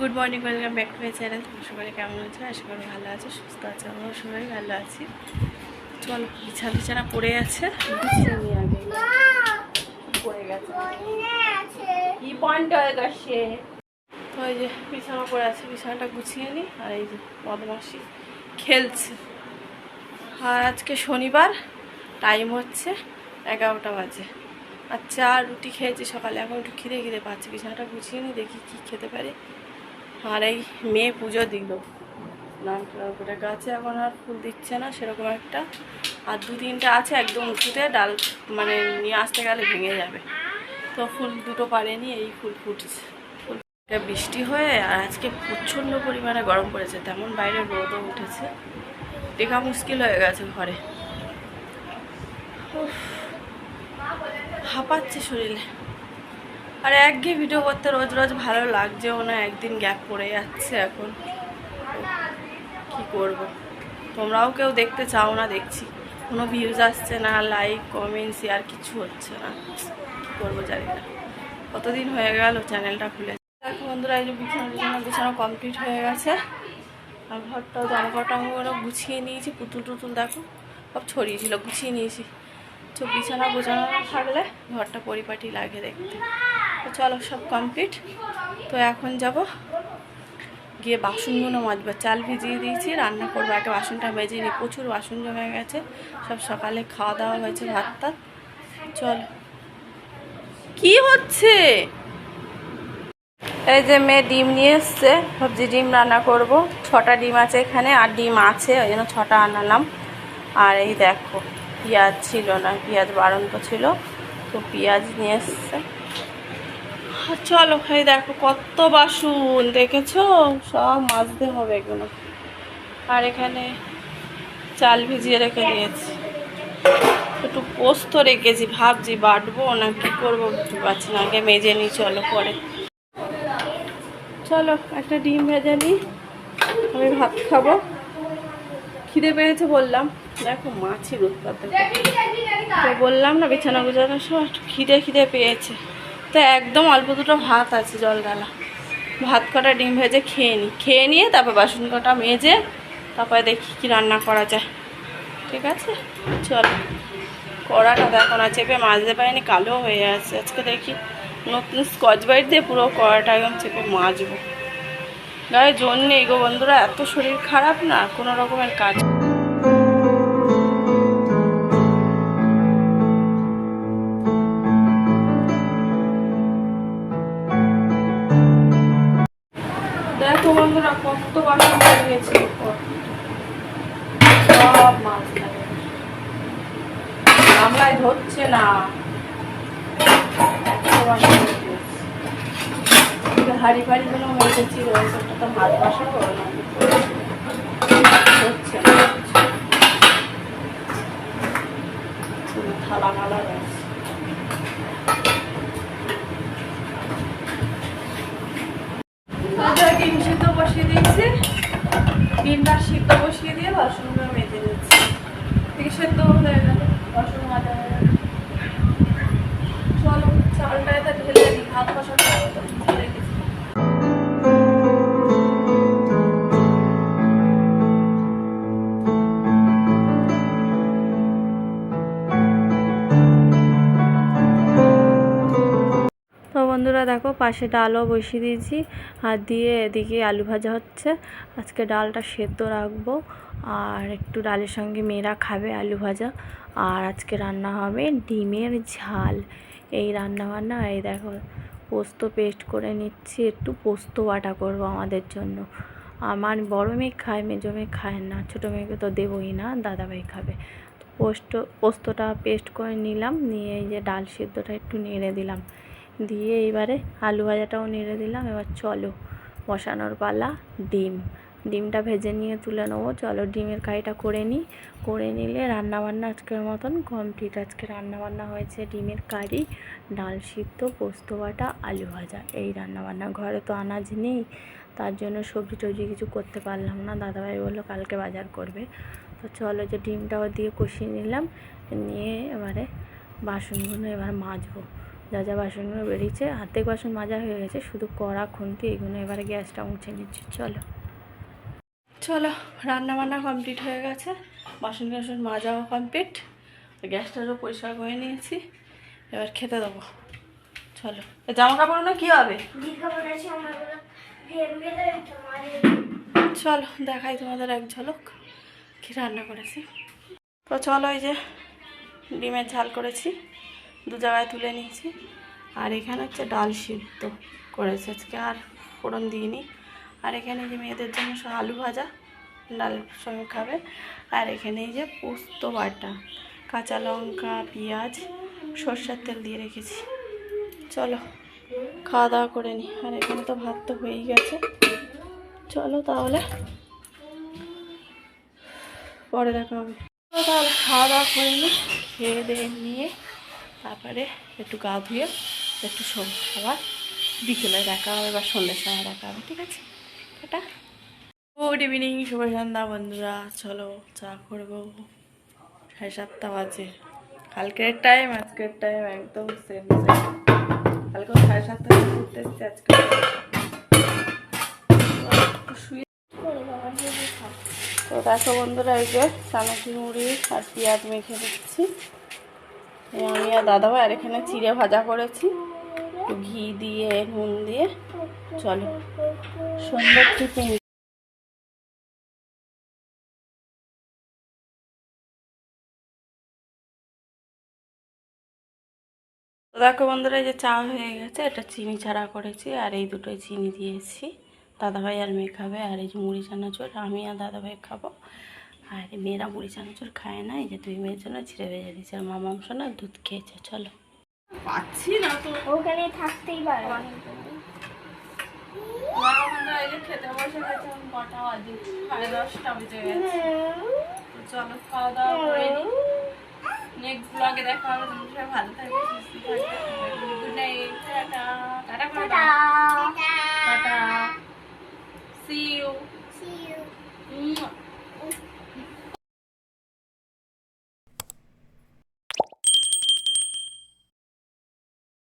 Good morning, welcome back to my channel. সবাই কেমন আছে? আশা করি ভালো আছে, সুস্থ আছে। আমরা সবাই ভালো আছি। চলো, বিছানা পড়ে আছে, পড়ে গেছে কি পয়েন্ট হয়ে গেছে। তো এই যে বিছানা পড়ে আছে, বিছানাটা গুছিয়ে নিই। আর এই যে বদমাসি খেলছে। আর আজকে শনিবার, টাইম হচ্ছে 11টা বাজে। আর চা রুটি খেয়েছি সকালে, এখন একটু খিদে পাচ্ছি। বিছানাটা গুছিয়ে নিই, দেখি কি খেতে পারি। আর এই মেয়ে পুজো দিল স্নান করে, গাছে এখন আর ফুল দিচ্ছে না সেরকম একটা। আর 2-3টা আছে একদম উঁচুতে, ডাল মানে নিয়ে আসতে গেলে ভেঙে যাবে। তো ফুল দুটো পারেনি, এই ফুল ফুটছে। ফুলটা বৃষ্টি হয়ে আর আজকে প্রচণ্ড পরিমাণে গরম পড়েছে, তেমন বাইরে রোদও উঠেছে। টেকা মুশকিল হয়ে গেছে ঘরে, হাঁপাচ্ছে শরীরে। আর একঘেয়ে ভিডিও করতে রোজ রোজ ভালো লাগছেও না, একদিন গ্যাপ পড়ে যাচ্ছে। এখন কি করব, তোমরাও কেউ দেখতে চাও না দেখছি, কোনো ভিউজ আসছে না, লাইক কমেন্ট শেয়ার কিছু হচ্ছে না। কি করবো জানি না। কতদিন হয়ে গেল চ্যানেলটা খুলে। দেখো বন্ধুরা, এই যে বিছানা কমপ্লিট হয়ে গেছে। আর ঘরটাও জামাকাপড়গুলো গুছিয়ে নিয়েছি, পুতুল টুতুল দেখো সব ছড়িয়েছিল, গুছিয়ে নিয়েছি। তো বিছানা গোছানো থাকলে ঘরটা পরিপাটি লাগে দেখতে। তো চলো, সব কমপ্লিট। তো এখন যাব গিয়ে বাসনগুলো মাজবো। চাল ভিজিয়ে দিয়েছি, রান্না করবো। একটা বাসনটা মেজে নিই, প্রচুর বাসন জমে গেছে। সব সকালে খাওয়া দাওয়া হয়েছে, ভাত টাত। চল, কি হচ্ছে? এই যে মেয়ে ডিম নিয়ে এসছে, ভাবছি ডিম রান্না করব। 6টা ডিম আছে এখানে, আর ডিম আছে, ওই জন্য 6টা আনালাম। আর এই দেখো, পেঁয়াজ ছিল না, পেঁয়াজ বাড়ন্ত ছিল, তো পেঁয়াজ নিয়ে এসছে। চলো, এই দেখো কত বাসন, দেখেছো? সব মাজতে হবে এগুলো। আর এখানে চাল ভিজিয়ে রেখে দিয়েছি, একটু পোস্ত রেখেছি, ভাবছি বাটবো না কি করবো বুঝতে পারছি না। আগে মেজে নিই, চলো পরে। চলো, একটা ডিম ভেজে নিই, আমি ভাত খাবো। খিদে পেয়েছে বললাম, দেখো মাছের উৎপাত। তো বললাম না বিছানা গুছানোর সময় একটু খিদে পেয়েছে। তো একদম অল্প দুটো ভাত আছে, জল ডালা। ভাত কটা ডিম ভেজে খেয়ে নিয়ে তারপর বাসন কটা মেজে তারপরে দেখি কি রান্না করা যায়। ঠিক আছে, চল। কড়াটা দেখো না, চেপে মাজতে পারিনি, কালো হয়ে আছে। আজকে দেখি নতুন স্কচ ব্রাইট দিয়ে পুরো কড়াটা একদম চেপে মাজবো। গায়ে জোর নেই গো বন্ধুরা, এত শরীর খারাপ না, কোনো রকমের কাজ। দেখো বন্ধুরা, কত বাসন হয়ে গেছে, সব মাছ গামলায় ধরছে না। হাড়ি ফাড়িগুলো মেরেছি, ওটা তো ভাত বসাবো না, হচ্ছে না। থালা মালা রয়েছে। ডিম সিদ্ধ বসিয়ে দিয়েছি, ডিমটা সিদ্ধ বসিয়ে দিয়ে বাসনগুলো মেজে দিচ্ছি। ঠিক সেদ্ধ হয়ে গেল, বাসন মাজা হয়ে গেল। চলো, চালটা এটা ঢেলে দিই, ভাত বসাতে হবে তো, ঢেলে দিচ্ছি। তো বন্ধুরা দেখো, পাশে ডালও বসিয়ে দিয়েছি, আর দিয়ে এদিকে আলু ভাজা হচ্ছে। আজকে ডালটা সেদ্ধ রাখবো, আর একটু ডালের সঙ্গে মেয়েরা খাবে আলু ভাজা। আর আজকে রান্না হবে ডিমের ঝাল। এই রান্না বান্না। এই দেখো, পোস্ত পেস্ট করে নিচ্ছি, একটু পোস্ত বাটা করবো আমাদের জন্য। আমার বড় মেয়ে খায়, মেজো মেয়ে খায় না, ছোটো মেয়েকে তো দেবোই না, দাদাভাই খাবে। পোস্তটা পেস্ট করে নিলাম, নিয়ে এই যে ডাল সিদ্ধটা একটু নেড়ে দিলাম, দিয়ে এবারে আলু ভাজাটাও নেড়ে দিলাম। এবার চলো, বসানোর পালা। ডিমটা ভেজে নিয়ে তুলে নেবো। চলো, ডিমের কারিটা করে নিই, করে নিলে রান্নাবান্না আজকের মতন কমপ্লিট। আজকে রান্নাবান্না হয়েছে ডিমের কারি, ডাল সিদ্ধ, পোস্ত বাটা, আলু ভাজা। এই রান্নাবান্না। ঘরে তো আনাজ নেই, তার জন্য সবজি টবজি কিছু করতে পারলাম না। দাদাভাই বললো কালকে বাজার করবে। তো চলো, যে ডিমটাও দিয়ে কষিয়ে নিলাম, নিয়ে এবারে বাসনগুলো এবার মাজবো। যা যা বাসনগুলো বেরিয়েছে, হাতে বাসন মাজা হয়ে গেছে, শুধু কড়া খুন্তি এগুলো এবারে গ্যাসটা মুছে নিচ্ছি। চলো চলো, রান্না বান্না কমপ্লিট হয়ে গেছে, বাসন টাসন মাজাও কমপ্লিট, গ্যাসটারও পরিষ্কার করে নিয়েছি, এবার খেতে দেবো। চলো, জামা কাপড়গুলো কী হবে? চলো দেখাই তোমাদের এক ঝলক কি রান্না করেছি। তো চলো, এই যে ডিমের ঝাল করেছি, দু জায়গায় তুলে নিয়েছি, আর এখানে হচ্ছে ডাল সিদ্ধ করেছে আজকে, আর ফোড়ন দিইনি। আর এখানে যে মেয়েদের জন্য সব আলু ভাজা ডাল সঙ্গে খাবে, আর এখানে এই যে পোস্ত বাটা, কাঁচা লঙ্কা, পেঁয়াজ, সর্ষের তেল দিয়ে রেখেছি। চলো খাওয়া দাওয়া করে নিই, আর এখানে তো ভাত তো হয়েই গেছে। চলো তাহলে পরে দেখা হবে। তাহলে খাওয়া দাওয়া করে নিই, খেয়ে দিয়ে নিয়ে তারপরে একটু গা ধুয়ে একটু শোব, আবার বিকেলে দেখা হবে বা সন্ধ্যের সময় দেখা হবে, ঠিক আছে? এটা গুড ইভিনিং, শুভ সন্ধ্যা বন্ধুরা। চলো চা করবো, 7:30 বাজে। কালকের টাইম আজকের টাইম একদম সেম সেম। কালকে 7:30 ঘুরতে এসেছি, আজকে তো দেখো বন্ধুরা, এই যে চানাচুর মুড়ি আর পেঁয়াজ মেখে দিচ্ছি আমি আর দাদাভাই, আর এখানে চিড়ে ভাজা করেছি একটু ঘি দিয়ে নুন দিয়ে। চলো সুন্দর টিফিন। তো দেখো বন্ধুরা, এই যে চা হয়ে গেছে, এটা চিনি ছাড়া করেছি, আর এই দুটোই চিনি দিয়েছি। দাদাভাই আর মেয়ে খাবে, আর এই যে মুড়ি চানাচুর আমি আর দাদাভাই খাবো, আর মেয়েরা মুড়ি চানাচুর খায় না, এই যে 2 মেয়ের জন্য চিড়ে ভেজে দিয়েছে, আর মামা অংশ না দুধ খেয়েছে। চলো, পাচ্ছি না তো, ওখানে থাকতেই পারে। খেতে বসে গেছে, কটা বাজে? 10:30 বেজে গেছে। চলো খাওয়া দাওয়া করে নিই, নেক্সট ব্লগে দেখা হবে। তোমরা সবাই ভালো থাকবে, সুস্থ থাকবে। গুড নাইট, টাটা টাটা করে দাও।